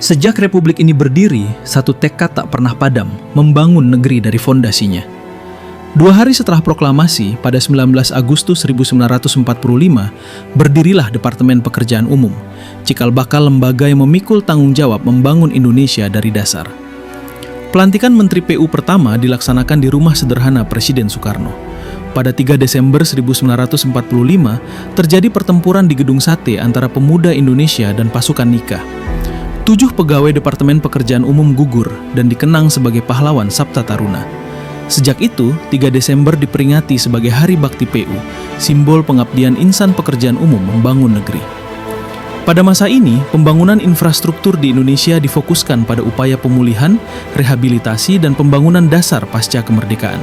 Sejak republik ini berdiri, satu tekad tak pernah padam, membangun negeri dari fondasinya. 2 hari setelah proklamasi, pada 19 Agustus 1945, berdirilah Departemen Pekerjaan Umum, cikal bakal lembaga yang memikul tanggung jawab membangun Indonesia dari dasar. Pelantikan Menteri PU pertama dilaksanakan di rumah sederhana Presiden Soekarno. Pada 3 Desember 1945, terjadi pertempuran di Gedung Sate antara pemuda Indonesia dan pasukan Nika. 7 pegawai Departemen Pekerjaan Umum gugur dan dikenang sebagai pahlawan Sabta Taruna. Sejak itu, 3 Desember diperingati sebagai Hari Bakti PU, simbol pengabdian insan pekerjaan umum membangun negeri. Pada masa ini, pembangunan infrastruktur di Indonesia difokuskan pada upaya pemulihan, rehabilitasi, dan pembangunan dasar pasca kemerdekaan.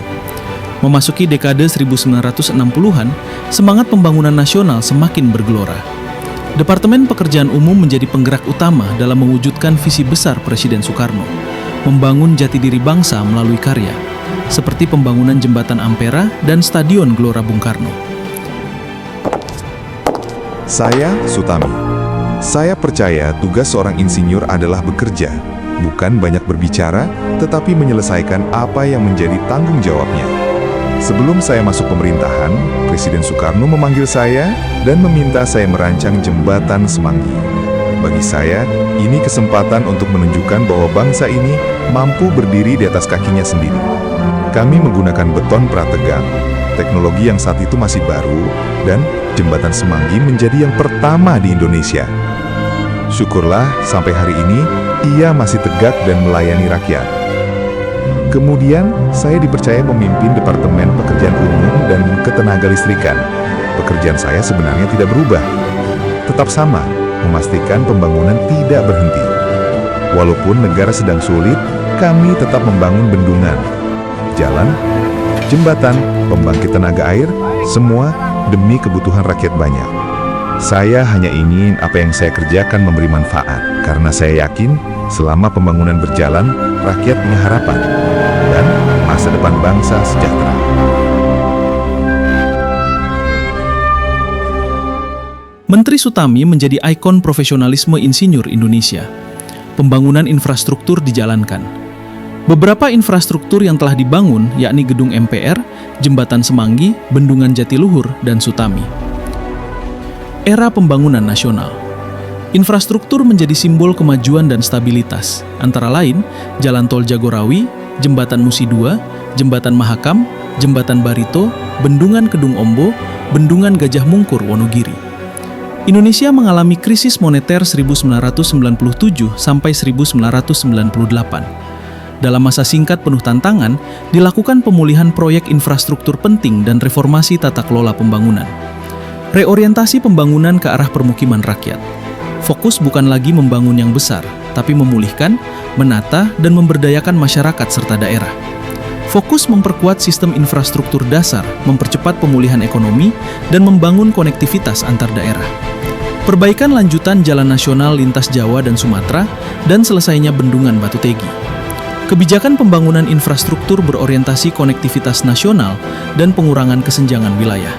Memasuki dekade 1960-an, semangat pembangunan nasional semakin bergelora. Departemen Pekerjaan Umum menjadi penggerak utama dalam mewujudkan visi besar Presiden Soekarno, membangun jati diri bangsa melalui karya, seperti pembangunan Jembatan Ampera dan Stadion Gelora Bung Karno. Saya Sutami. Saya percaya tugas seorang insinyur adalah bekerja, bukan banyak berbicara, tetapi menyelesaikan apa yang menjadi tanggung jawabnya. Sebelum saya masuk pemerintahan, Presiden Soekarno memanggil saya dan meminta saya merancang Jembatan Semanggi. Bagi saya, ini kesempatan untuk menunjukkan bahwa bangsa ini mampu berdiri di atas kakinya sendiri. Kami menggunakan beton prategang, teknologi yang saat itu masih baru, dan Jembatan Semanggi menjadi yang pertama di Indonesia. Syukurlah, sampai hari ini, ia masih tegak dan melayani rakyat. Kemudian, saya dipercaya memimpin Departemen Pekerjaan Umum dan Ketenagalistrikan. Pekerjaan saya sebenarnya tidak berubah. Tetap sama, memastikan pembangunan tidak berhenti. Walaupun negara sedang sulit, kami tetap membangun bendungan, jalan, jembatan, pembangkit tenaga air, semua demi kebutuhan rakyat banyak. Saya hanya ingin apa yang saya kerjakan memberi manfaat, karena saya yakin selama pembangunan berjalan, rakyat punya harapan, dan masa depan bangsa sejahtera. Menteri Sutami menjadi ikon profesionalisme insinyur Indonesia. Pembangunan infrastruktur dijalankan. Beberapa infrastruktur yang telah dibangun yakni Gedung MPR, Jembatan Semanggi, Bendungan Jatiluhur, dan Sutami. Era pembangunan nasional. Infrastruktur menjadi simbol kemajuan dan stabilitas, antara lain Jalan Tol Jagorawi, Jembatan Musi II, Jembatan Mahakam, Jembatan Barito, Bendungan Kedung Ombo, Bendungan Gajah Mungkur Wonogiri. Indonesia mengalami krisis moneter 1997 sampai 1998. Dalam masa singkat penuh tantangan, dilakukan pemulihan proyek infrastruktur penting dan reformasi tata kelola pembangunan. Reorientasi pembangunan ke arah permukiman rakyat. Fokus bukan lagi membangun yang besar, tapi memulihkan, menata, dan memberdayakan masyarakat serta daerah. Fokus memperkuat sistem infrastruktur dasar, mempercepat pemulihan ekonomi, dan membangun konektivitas antar daerah. Perbaikan lanjutan jalan nasional lintas Jawa dan Sumatera, dan selesainya Bendungan Batu Tegi. Kebijakan pembangunan infrastruktur berorientasi konektivitas nasional dan pengurangan kesenjangan wilayah.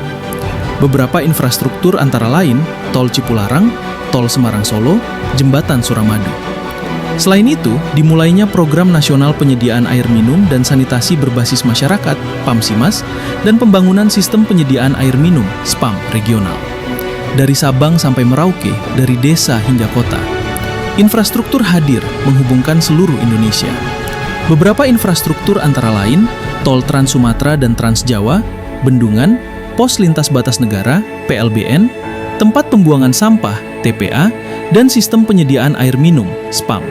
Beberapa infrastruktur antara lain, Tol Cipularang, Tol Semarang-Solo, Jembatan Suramadu. Selain itu, dimulainya Program Nasional Penyediaan Air Minum dan Sanitasi Berbasis Masyarakat, PAMSIMAS, dan pembangunan Sistem Penyediaan Air Minum, SPAM, regional. Dari Sabang sampai Merauke, dari desa hingga kota. Infrastruktur hadir menghubungkan seluruh Indonesia. Beberapa infrastruktur antara lain, Tol Trans Sumatera dan Trans Jawa, bendungan, pos lintas batas negara, PLBN, tempat pembuangan sampah, TPA, dan sistem penyediaan air minum, SPAM.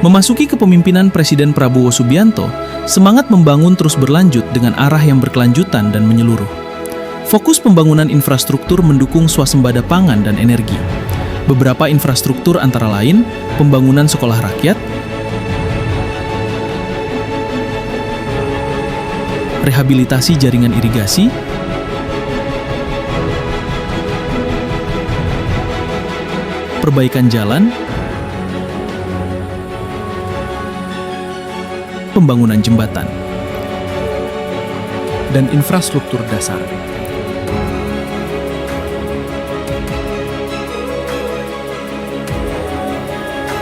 Memasuki kepemimpinan Presiden Prabowo Subianto, semangat membangun terus berlanjut dengan arah yang berkelanjutan dan menyeluruh. Fokus pembangunan infrastruktur mendukung swasembada pangan dan energi. Beberapa infrastruktur antara lain, pembangunan sekolah rakyat, rehabilitasi jaringan irigasi, perbaikan jalan, pembangunan jembatan, dan infrastruktur dasar.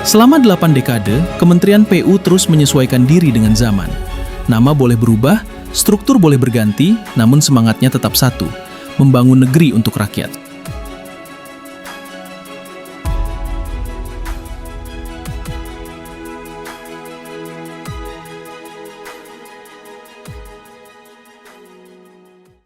Selama 8 dekade, Kementerian PU terus menyesuaikan diri dengan zaman. Nama boleh berubah, struktur boleh berganti, namun semangatnya tetap satu, membangun negeri untuk rakyat.